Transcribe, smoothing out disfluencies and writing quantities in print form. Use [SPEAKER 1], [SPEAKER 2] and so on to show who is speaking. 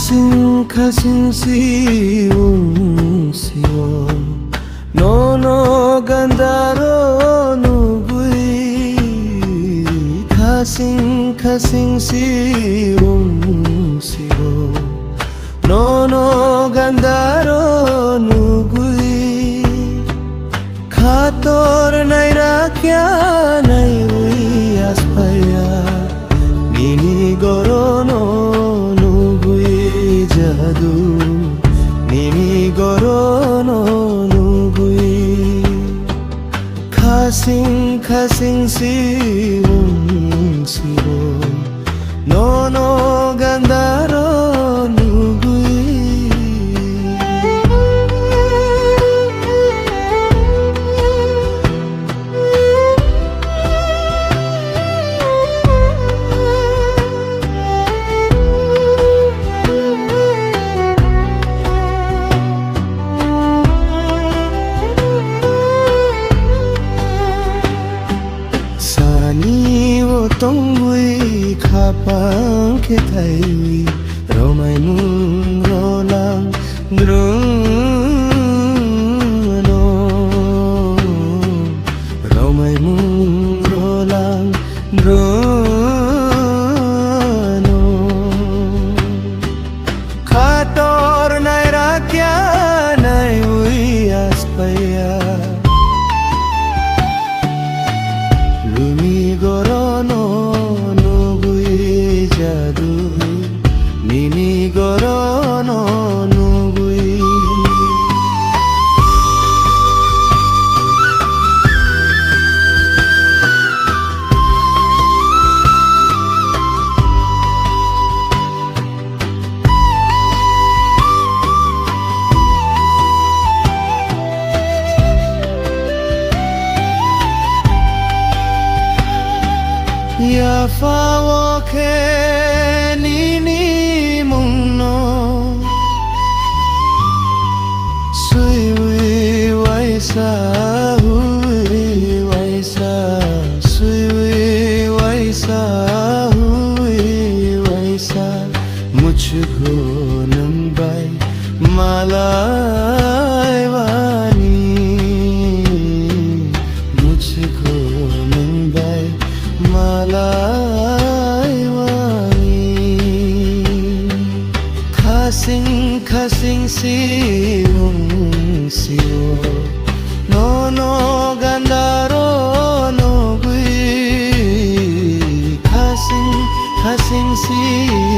[SPEAKER 1] kasing siwo nono gandaro nubui kasing siwo nono gandaro nubui khator nai rakya nai ui aspaya nini gorono jadu nini gorono nubui kasing siwo nono gandaro Tongui kapang kitaiwi romai mung rolang druno romai mung rolang druno khator nai rakya nai ui aspaya lumi gorono jadu nini gorono nubui ya fawoke nini mungno sui ui waisa hui waisa sui ui waisa hui waisa मुझको नंबाई malai wani मुझको नंबाई malai wani kasing siwo nono gandaro nubui kasing siwo